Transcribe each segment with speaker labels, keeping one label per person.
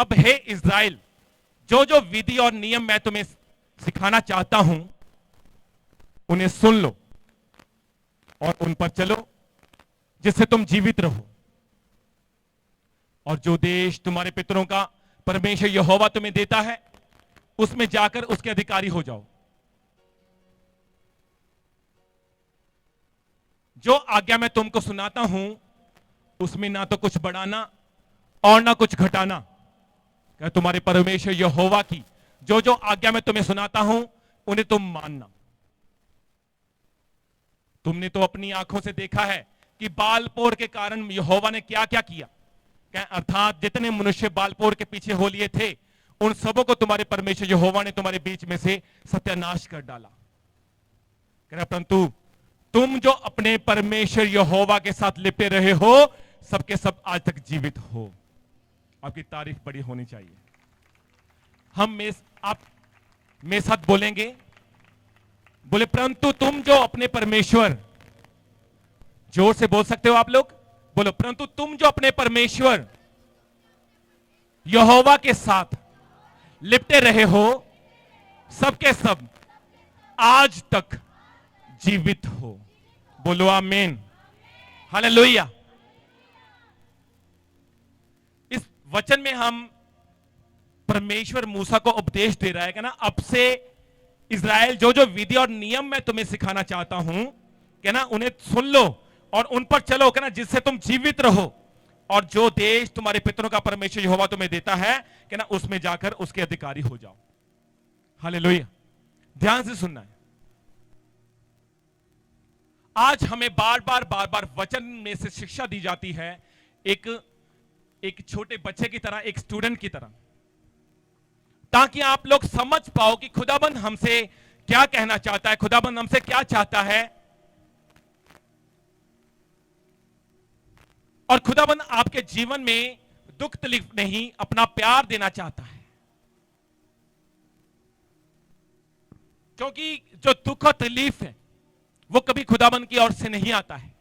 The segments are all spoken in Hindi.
Speaker 1: अब हे इज़राइल, जो जो विधि और नियम मैं तुम्हें सिखाना चाहता हूं उन्हें सुन लो और उन पर चलो, जिससे तुम जीवित रहो। और जो देश तुम्हारे पितरों का परमेश्वर यहोवा तुम्हें देता है, उसमें जाकर उसके अधिकारी हो जाओ। जो आज्ञा मैं तुमको सुनाता हूं उसमें ना तो कुछ बढ़ाना और ना कुछ घटाना। क्या तुम्हारे परमेश्वर यहोवा की जो जो आज्ञा मैं तुम्हें सुनाता हूं उन्हें तुम मानना। तुमने तो अपनी आंखों से देखा है कि बालपोर के कारण यहोवा ने क्या क्या किया। क्या अर्थात जितने मनुष्य बालपोर के पीछे हो लिए थे उन सबों को तुम्हारे परमेश्वर यहोवा ने तुम्हारे बीच में से सत्यानाश कर डाला। परंतु तुम जो अपने परमेश्वर यहोवा के साथ लिपटे रहे हो सबके सब आज तक जीवित हो। आपकी तारीफ बड़ी होनी चाहिए। आप मेरे साथ बोलेंगे, बोले परंतु तुम जो अपने परमेश्वर, जोर से बोल सकते हो आप लोग, बोलो परंतु तुम जो अपने परमेश्वर यहोवा के साथ लिपटे रहे हो सबके सब आज तक जीवित हो। बोलो आमीन, हालेलुया। इस वचन में हम परमेश्वर मूसा को उपदेश दे रहा है कि ना अब से इज़राइल जो जो विधि और नियम मैं तुम्हें सिखाना चाहता हूं कि ना उन्हें सुन लो और उन पर चलो कि ना जिससे तुम जीवित रहो। और जो देश तुम्हारे पितरों का परमेश्वर यहोवा तुम्हें देता है कि ना उसमें जाकर उसके अधिकारी हो जाओ। हालेलुया। ध्यान से सुनना है। आज हमें बार बार वचन में से शिक्षा दी जाती है एक छोटे बच्चे की तरह, एक स्टूडेंट की तरह, ताकि आप लोग समझ पाओ कि खुदाबंद हमसे क्या कहना चाहता है, खुदाबंद हमसे क्या चाहता है। और खुदाबंद आपके जीवन में दुख तकलीफ नहीं, अपना प्यार देना चाहता है। क्योंकि जो दुख और तकलीफ है वो कभी खुदाबंद की ओर से नहीं आता है।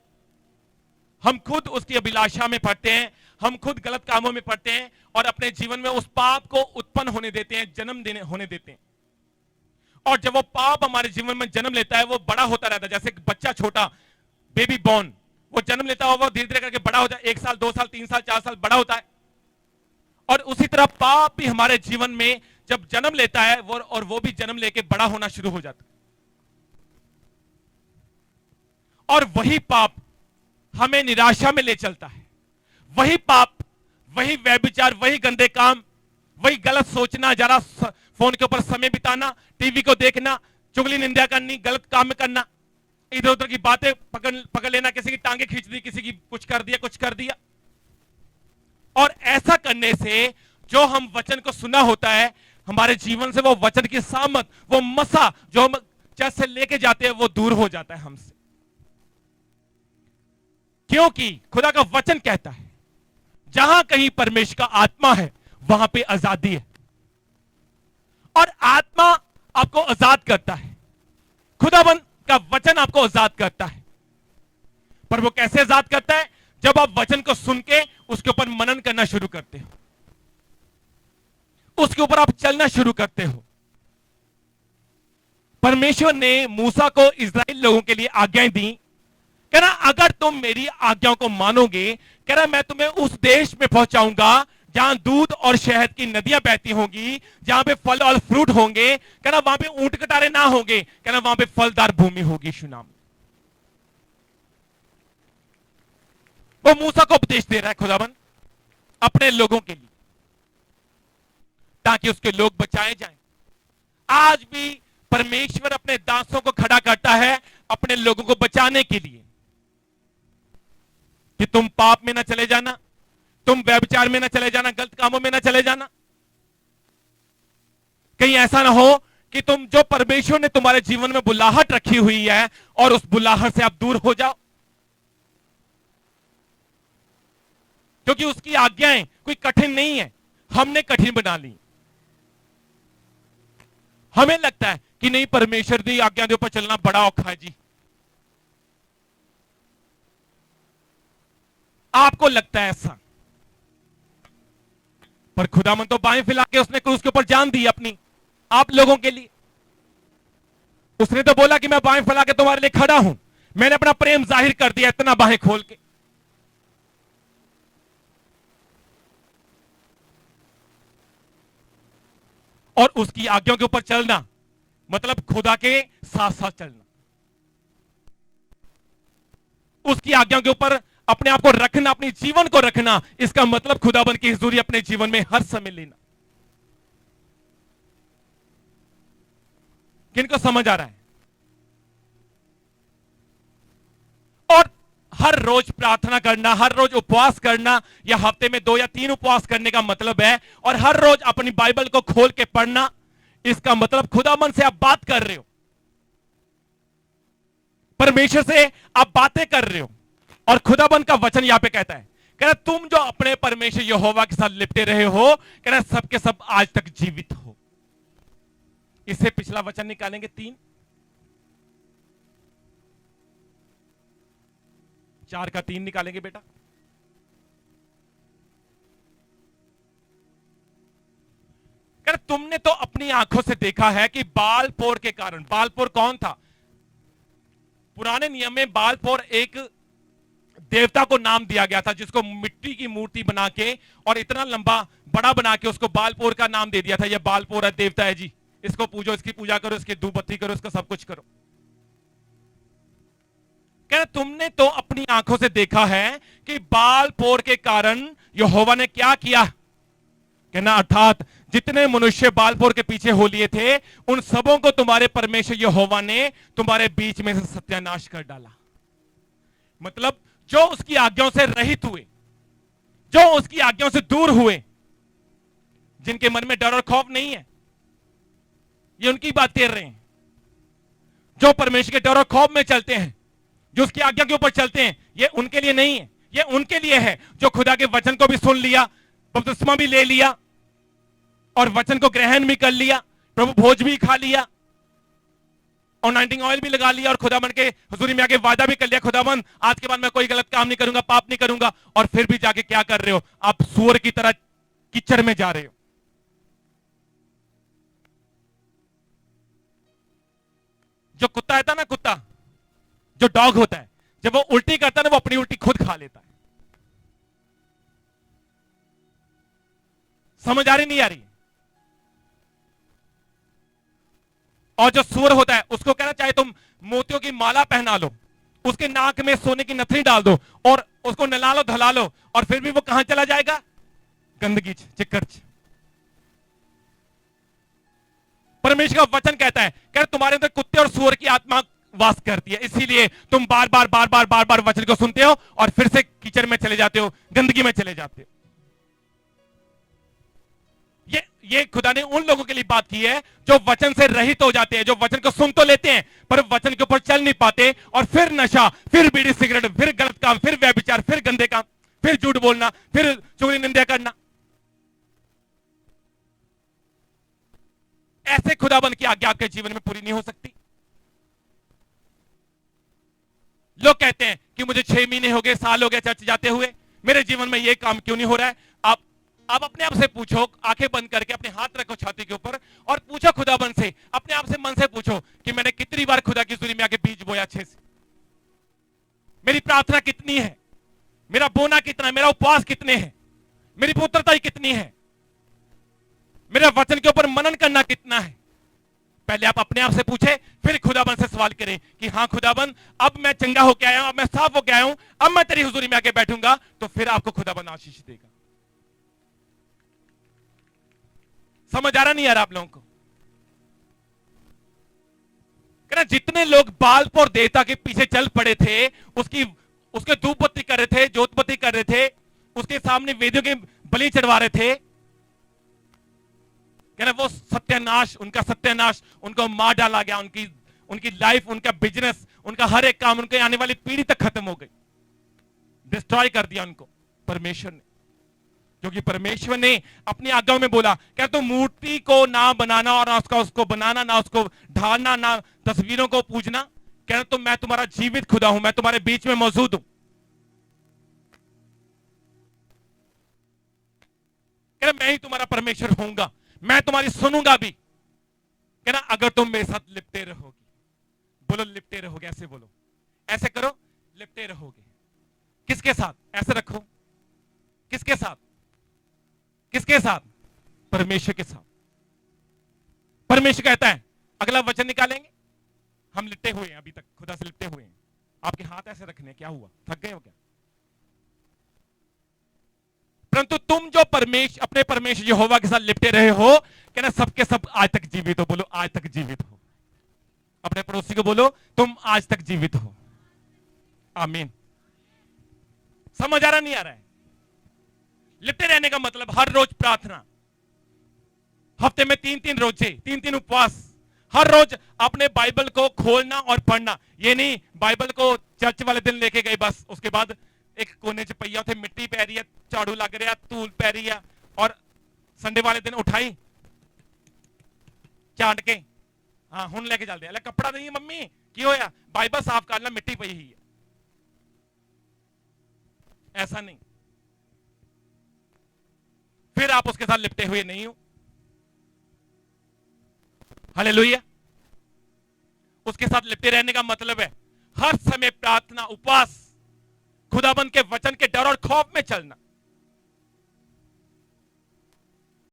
Speaker 1: हम खुद उसकी अभिलाषा में पड़ते हैं, हम खुद गलत कामों में पड़ते हैं और अपने जीवन में उस पाप को उत्पन्न होने देते हैं, जन्म होने देते हैं। और जब वो पाप हमारे जीवन में जन्म लेता है वो बड़ा होता रहता है। जैसे बच्चा छोटा बेबी बॉर्न, वो जन्म लेता है, वो धीरे धीरे करके बड़ा होता है, 1 साल 2 साल 3 साल 4 साल बड़ा होता है। और उसी तरह पाप भी हमारे जीवन में जब जन्म लेता है वो भी जन्म लेके बड़ा होना शुरू हो जाता है। और वही पाप हमें निराशा में ले चलता है। वही पाप, वही व्यभिचार, वही गंदे काम, वही गलत सोचना, जरा फोन के ऊपर समय बिताना, टीवी को देखना, चुगली निंदा करनी, गलत काम करना, इधर उधर की बातें पकड़ लेना, किसी की टांगे खींच दी, किसी की कुछ कर दिया। और ऐसा करने से जो हम वचन को सुना होता है हमारे जीवन से वो वचन की सामत, वो मसा जो हम जैसे लेके जाते हैं वो दूर हो जाता है हमसे। क्योंकि खुदा का वचन कहता है जहां कहीं परमेश्वर का आत्मा है वहां पे आजादी है। और आत्मा आपको आजाद करता है, खुदाबंद का वचन आपको आजाद करता है। पर वो कैसे आजाद करता है? जब आप वचन को सुन के उसके ऊपर मनन करना शुरू करते हो, उसके ऊपर आप चलना शुरू करते हो। परमेश्वर ने मूसा को इस्राएल लोगों के लिए आज्ञाएं दी, कह रहा अगर तुम मेरी आज्ञाओं को मानोगे, कह रहा मैं तुम्हें उस देश में पहुंचाऊंगा जहां दूध और शहद की नदियां बहती होंगी, जहां पे फल और फ्रूट होंगे, कह रहा वहां पे ऊंट कटारे ना होंगे, कह रहा वहां पे फलदार भूमि होगी। सुनाम वो मूसा को उपदेश दे रहा है खुदाबंद अपने लोगों के लिए, ताकि उसके लोग बचाए जाएं। आज भी परमेश्वर अपने दासों को खड़ा करता है अपने लोगों को बचाने के लिए, कि तुम पाप में ना चले जाना, तुम व्यभिचार में ना चले जाना, गलत कामों में ना चले जाना। कहीं ऐसा ना हो कि तुम जो परमेश्वर ने तुम्हारे जीवन में बुलाहट रखी हुई है और उस बुलाहट से आप दूर हो जाओ। क्योंकि उसकी आज्ञाएं कोई कठिन नहीं है, हमने कठिन बना ली। हमें लगता है कि नहीं परमेश्वर की आज्ञा के ऊपर चलना बड़ा औखा है जी। आपको लगता है ऐसा, पर खुदावन तो बाएं फैला के उसने क्रूस के ऊपर जान दी अपनी, आप लोगों के लिए। उसने तो बोला कि मैं बाएं फैला के तुम्हारे लिए खड़ा हूं, मैंने अपना प्रेम जाहिर कर दिया इतना बाहें खोल के। और उसकी आज्ञाओं के ऊपर चलना मतलब खुदा के साथ साथ चलना, उसकी आज्ञाओं के ऊपर अपने आप को रखना, अपने जीवन को रखना, इसका मतलब खुदाबंद की हुजूरी अपने जीवन में हर समय लेना। किनको समझ आ रहा है? और हर रोज प्रार्थना करना, हर रोज उपवास करना, या हफ्ते में 2 या 3 उपवास करने का मतलब है, और हर रोज अपनी बाइबल को खोल के पढ़ना, इसका मतलब खुदाबंद से आप बात कर रहे हो, परमेश्वर से आप बातें कर रहे हो। और खुदाबंद का वचन यहां पे कहता है, कह रहा तुम जो अपने परमेश्वर यहोवा के साथ लिपटे रहे हो, कह रहा सबके सब आज तक जीवित हो। इससे पिछला वचन निकालेंगे 3, 4 का 3 निकालेंगे बेटा। कह रहा तुमने तो अपनी आंखों से देखा है कि बालपोर के कारण, बालपोर कौन था? पुराने नियम में बालपोर एक देवता को नाम दिया गया था, जिसको मिट्टी की मूर्ति बना के और इतना लंबा बड़ा बना के उसको बालपोर का नाम दे दिया था। ये बालपोर है, देवता है जी, इसको पूजो, इसकी पूजा करो, इसकी धूप बत्ती करो, इसका सब कुछ करो। कह रहा तुमने तो अपनी आंखों से देखा है कि बालपोर के कारण यहोवा ने क्या किया, कहना अर्थात जितने मनुष्य बालपोर के पीछे हो लिए थे, उन सबों को तुम्हारे परमेश्वर यहोवा ने तुम्हारे बीच में से सत्यानाश कर डाला। मतलब जो उसकी आज्ञाओं से रहित हुए, जो उसकी आज्ञाओं से दूर हुए, जिनके मन में डर और खौफ नहीं है, ये उनकी बात कर रहे हैं। जो परमेश्वर के डर और खौफ में चलते हैं, जो उसकी आज्ञा के ऊपर चलते हैं, ये उनके लिए नहीं है, ये उनके लिए है जो खुदा के वचन को भी सुन लिया, बपतिस्मा भी ले लिया और वचन को ग्रहण भी कर लिया, प्रभु भोज भी खा लिया, अनॉइंटिंग ऑयल भी लगा लिया, और खुदावन के हुजूरी में आके वादा भी कर लिया, खुदावन आज के बाद मैं कोई गलत काम नहीं करूंगा, पाप नहीं करूंगा। और फिर भी जाके क्या कर रहे हो? आप सूअर की तरह कीचड़ में जा रहे हो। जो कुत्ता रहता ना, कुत्ता जो डॉग होता है, जब वो उल्टी करता है ना, वो अपनी उल्टी खुद खा लेता है। समझ आ रही नहीं आ रही? और जो सूअर होता है उसको कहना, चाहे तुम मोतियों की माला पहना लो, उसके नाक में सोने की नथनी डाल दो और उसको नला लो, धला लो, और फिर भी वो कहां चला जाएगा? गंदगी चिक्कड़। परमेश्वर का वचन कहता है, कह तुम्हारे अंदर कुत्ते और सूअर की आत्मा वास करती है, इसीलिए तुम बार बार बार बार बार बार वचन को सुनते हो और फिर से कीचड़ में चले जाते हो, गंदगी में चले जाते हो। ये खुदा ने उन लोगों के लिए बात की है जो वचन से रहित हो जाते हैं, जो वचन को सुन तो लेते हैं पर वचन के ऊपर चल नहीं पाते, और फिर नशा, फिर बीड़ी सिगरेट, फिर गलत काम, फिर व्यभिचार, फिर गंदे काम, फिर झूठ बोलना, फिर चुगली निंदा करना। ऐसे खुदाबंद की आज्ञा आपके जीवन में पूरी नहीं हो सकती। लोग कहते हैं कि मुझे 6 महीने हो गए, साल हो गए चर्च जाते हुए, मेरे जीवन में यह काम क्यों नहीं हो रहा है। आप अपने आप से पूछो, आंखें बंद करके अपने हाथ रखो छाती के ऊपर और पूछो खुदाबंद से, अपने आप से मन से पूछो कि मैंने कितनी बार खुदा की हुजूरी में आके बीज बोया अच्छे से, मेरी प्रार्थना कितनी है, मेरा बोना कितना है, मेरा उपवास कितने हैं, मेरी पुत्रता कितनी है, मेरे वचन के ऊपर मनन करना कितना है। पहले आप अपने आप से पूछे, फिर खुदाबंद से सवाल करें कि हाँ खुदाबंद, अब मैं चंगा होके आया हूं, अब मैं साफ होके आया हूं, अब मैं तेरी हुजूरी में आके बैठूंगा, तो फिर आपको खुदाबंद आशीष देगा। समझ आ रहा नहीं आ रहा आप लोगों को? कहना जितने लोग बालपोर देवता के पीछे चल पड़े थे, उसके धूप बत्ती कर रहे थे, जोत बत्ती कर रहे थे, उसके सामने वेदियों के बलि चढ़वा रहे थे, कहना वो सत्यानाश, उनका सत्यानाश, उनको मार डाला गया, उनकी लाइफ, उनका बिजनेस, उनका हर एक काम, उनके आने वाली पीढ़ी तक खत्म हो गई, डिस्ट्रॉय कर दिया उनको परमेश्वर ने। क्योंकि परमेश्वर ने अपनी आज्ञाओं में बोला, क्या तो मूर्ति को ना बनाना और उसको बनाना, ना उसको ढालना, ना तस्वीरों को पूजना। कहना तो मैं तुम्हारा जीवित खुदा हूं, मैं तुम्हारे बीच में मौजूद हूं। कहना मैं ही तुम्हारा परमेश्वर होऊंगा, मैं तुम्हारी सुनूंगा भी। कहना अगर तुम मेरे साथ लिपटे रहोगे, बोलो लिपटे रहोगे, ऐसे बोलो, ऐसे करो, लिपटे रहोगे। किसके साथ? ऐसे रखो, किसके साथ? किसके साथ? परमेश्वर के साथ। परमेश्वर कहता है, अगला वचन निकालेंगे, हम लिपटे हुए हैं, अभी तक खुदा से लिपटे हुए हैं। आपके हाथ ऐसे रखने, क्या हुआ, थक गए हो क्या? परंतु तुम जो अपने परमेश्वर यहोवा के साथ लिपटे रहे हो, कहना सबके सब आज तक जीवित हो। बोलो आज तक जीवित हो। अपने पड़ोसी को बोलो तुम आज तक जीवित हो। आमीन। समझ आ रहा नहीं आ रहा है? लिपटे रहने का मतलब हर रोज प्रार्थना, हफ्ते में 3-3 रोजे, 3-3 उपवास, हर रोज अपने बाइबल को खोलना और पढ़ना। ये नहीं बाइबल को चर्च वाले दिन लेके गए बस, उसके बाद एक कोने च पईया उथे मिट्टी पै रही है, झाड़ू लग रहा, धूल पै रही है, और संडे वाले दिन उठाई चाट के, हाँ हुन लेके चलते हैं, कपड़ा नहीं मम्मी की होया, बाइबल साफ करना, मिट्टी पई ही है। ऐसा नहीं, फिर आप उसके साथ लिपटे हुए नहीं हो। हालेलुया। उसके साथ लिपटे रहने का मतलब है हर समय प्रार्थना, उपवास, खुदाबंद के वचन के डर और खौफ में चलना।